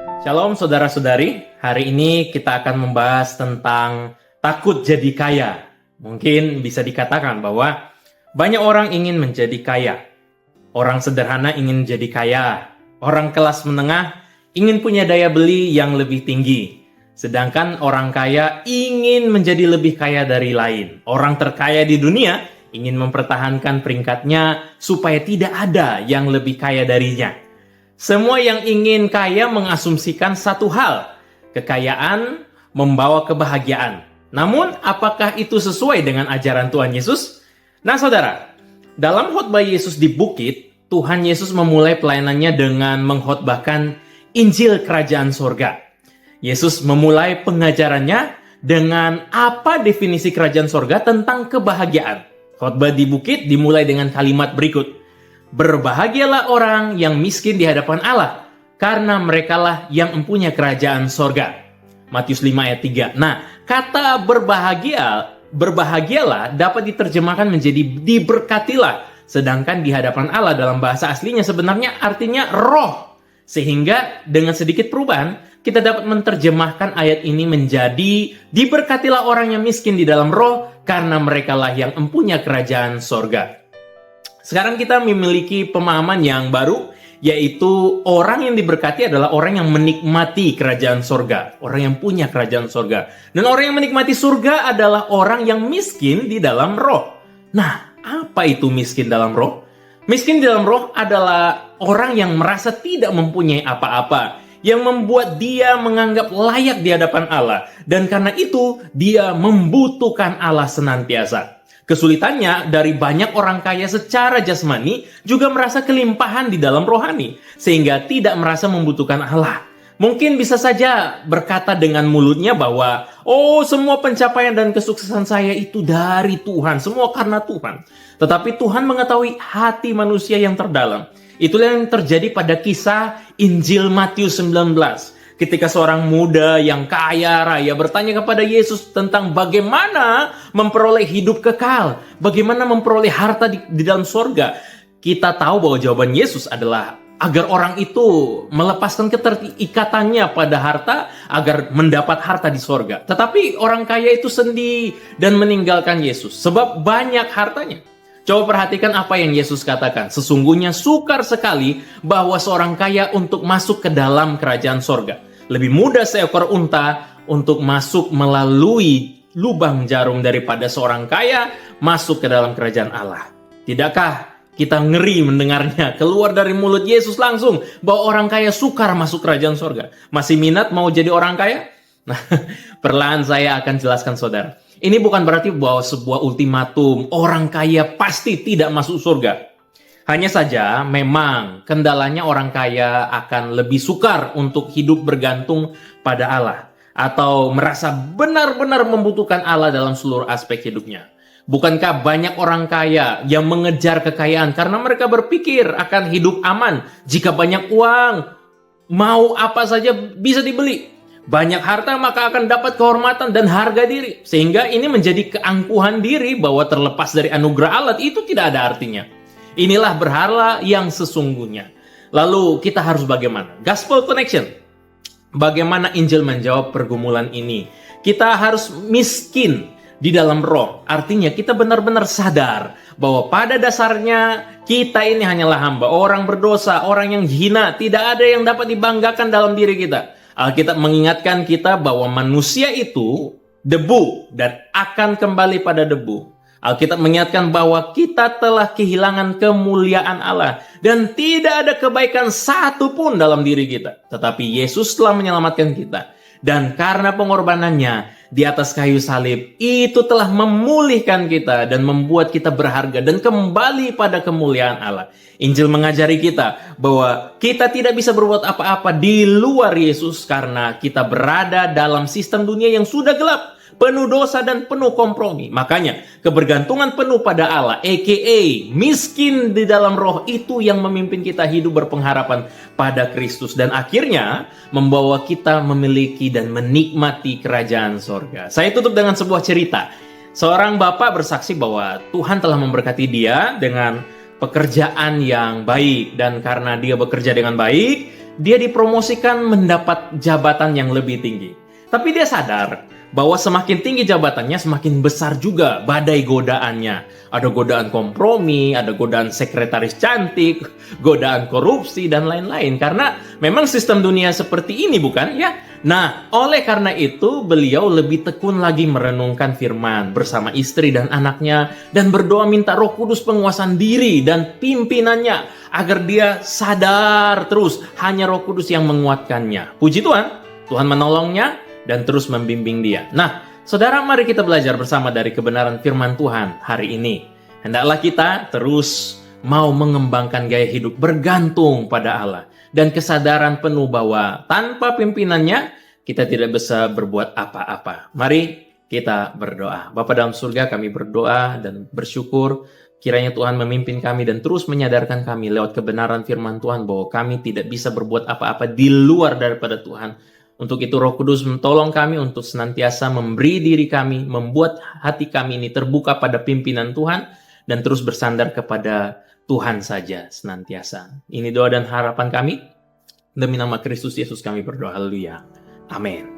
Shalom saudara-saudari, hari ini kita akan membahas tentang takut jadi kaya. Mungkin bisa dikatakan bahwa banyak orang ingin menjadi kaya. Orang sederhana ingin jadi kaya. Orang kelas menengah ingin punya daya beli yang lebih tinggi. Sedangkan orang kaya ingin menjadi lebih kaya dari lain. Orang terkaya di dunia ingin mempertahankan peringkatnya supaya tidak ada yang lebih kaya darinya. Semua yang ingin kaya mengasumsikan satu hal, kekayaan membawa kebahagiaan. Namun, apakah itu sesuai dengan ajaran Tuhan Yesus? Nah, saudara, dalam khotbah Yesus di bukit, Tuhan Yesus memulai pelayanannya dengan mengkhotbahkan Injil Kerajaan Sorga. Yesus memulai pengajarannya dengan apa definisi Kerajaan Sorga tentang kebahagiaan. Khotbah di bukit dimulai dengan kalimat berikut. Berbahagialah orang yang miskin di hadapan Allah, karena merekalah yang mempunyai kerajaan sorga. Matius 5 ayat 3. Nah, kata berbahagialah dapat diterjemahkan menjadi diberkatilah. Sedangkan di hadapan Allah dalam bahasa aslinya sebenarnya artinya roh. Sehingga dengan sedikit perubahan, kita dapat menerjemahkan ayat ini menjadi diberkatilah orang yang miskin di dalam roh, karena merekalah yang mempunyai kerajaan sorga. Sekarang kita memiliki pemahaman yang baru, yaitu orang yang diberkati adalah orang yang menikmati kerajaan sorga. Orang yang punya kerajaan sorga. Dan orang yang menikmati surga adalah orang yang miskin di dalam roh. Nah, apa itu miskin dalam roh? Miskin di dalam roh adalah orang yang merasa tidak mempunyai apa-apa, yang membuat dia menganggap layak di hadapan Allah. Dan karena itu, dia membutuhkan Allah senantiasa. Kesulitannya dari banyak orang kaya secara jasmani juga merasa kelimpahan di dalam rohani, sehingga tidak merasa membutuhkan Allah. Mungkin bisa saja berkata dengan mulutnya bahwa, oh, semua pencapaian dan kesuksesan saya itu dari Tuhan, semua karena Tuhan. Tetapi Tuhan mengetahui hati manusia yang terdalam. Itulah yang terjadi pada kisah Injil Matius 19. Ketika seorang muda yang kaya raya bertanya kepada Yesus tentang bagaimana memperoleh hidup kekal, bagaimana memperoleh harta di dalam sorga, kita tahu bahwa jawaban Yesus adalah agar orang itu melepaskan keterikatannya pada harta agar mendapat harta di sorga. Tetapi orang kaya itu sedih dan meninggalkan Yesus sebab banyak hartanya. Coba perhatikan apa yang Yesus katakan. Sesungguhnya sukar sekali bahwa seorang kaya untuk masuk ke dalam kerajaan sorga. Lebih mudah seekor unta untuk masuk melalui lubang jarum daripada seorang kaya masuk ke dalam kerajaan Allah. Tidakkah kita ngeri mendengarnya keluar dari mulut Yesus langsung bahwa orang kaya sukar masuk kerajaan sorga? Masih minat mau jadi orang kaya? Nah, perlahan saya akan jelaskan saudara. Ini bukan berarti bahwa sebuah ultimatum orang kaya pasti tidak masuk surga. Hanya saja memang kendalanya orang kaya akan lebih sukar untuk hidup bergantung pada Allah. Atau merasa benar-benar membutuhkan Allah dalam seluruh aspek hidupnya. Bukankah banyak orang kaya yang mengejar kekayaan karena mereka berpikir akan hidup aman jika banyak uang, mau apa saja bisa dibeli. Banyak harta maka akan dapat kehormatan dan harga diri. Sehingga ini menjadi keangkuhan diri bahwa terlepas dari anugerah Allah itu tidak ada artinya. Inilah berhala yang sesungguhnya. Lalu kita harus bagaimana? Gospel Connection. Bagaimana Injil menjawab pergumulan ini? Kita harus miskin di dalam roh. Artinya kita benar-benar sadar bahwa pada dasarnya kita ini hanyalah hamba. Orang berdosa, orang yang hina. Tidak ada yang dapat dibanggakan dalam diri kita. Alkitab mengingatkan kita bahwa manusia itu debu dan akan kembali pada debu. Alkitab mengingatkan bahwa kita telah kehilangan kemuliaan Allah dan tidak ada kebaikan satu pun dalam diri kita. Tetapi Yesus telah menyelamatkan kita. Dan karena pengorbanannya di atas kayu salib, itu telah memulihkan kita dan membuat kita berharga dan kembali pada kemuliaan Allah. Injil mengajari kita bahwa kita tidak bisa berbuat apa-apa di luar Yesus karena kita berada dalam sistem dunia yang sudah gelap, penuh dosa dan penuh kompromi. Makanya kebergantungan penuh pada Allah, aka miskin di dalam roh, itu yang memimpin kita hidup berpengharapan pada Kristus. Dan akhirnya membawa kita memiliki dan menikmati kerajaan sorga. Saya tutup dengan sebuah cerita. Seorang bapak bersaksi bahwa Tuhan telah memberkati dia dengan pekerjaan yang baik. Dan karena dia bekerja dengan baik, dia dipromosikan mendapat jabatan yang lebih tinggi. Tapi dia sadar bahwa semakin tinggi jabatannya, semakin besar juga badai godaannya. Ada godaan kompromi, ada godaan sekretaris cantik, godaan korupsi, dan lain-lain. Karena memang sistem dunia seperti ini, bukan? Ya. Nah, oleh karena itu, beliau lebih tekun lagi merenungkan firman bersama istri dan anaknya, dan berdoa minta Roh Kudus penguasaan diri dan pimpinannya, agar dia sadar terus hanya Roh Kudus yang menguatkannya. Puji Tuhan, Tuhan menolongnya dan terus membimbing dia. Nah, saudara, mari kita belajar bersama dari kebenaran firman Tuhan hari ini. Hendaklah kita terus mau mengembangkan gaya hidup bergantung pada Allah dan kesadaran penuh bahwa tanpa pimpinannya kita tidak bisa berbuat apa-apa. Mari kita berdoa. Bapa dalam surga, kami berdoa dan bersyukur kiranya Tuhan memimpin kami dan terus menyadarkan kami lewat kebenaran firman Tuhan bahwa kami tidak bisa berbuat apa-apa di luar daripada Tuhan. Untuk itu Roh Kudus tolong kami untuk senantiasa memberi diri kami, membuat hati kami ini terbuka pada pimpinan Tuhan, dan terus bersandar kepada Tuhan saja senantiasa. Ini doa dan harapan kami, demi nama Kristus Yesus kami berdoa, haleluya, amin.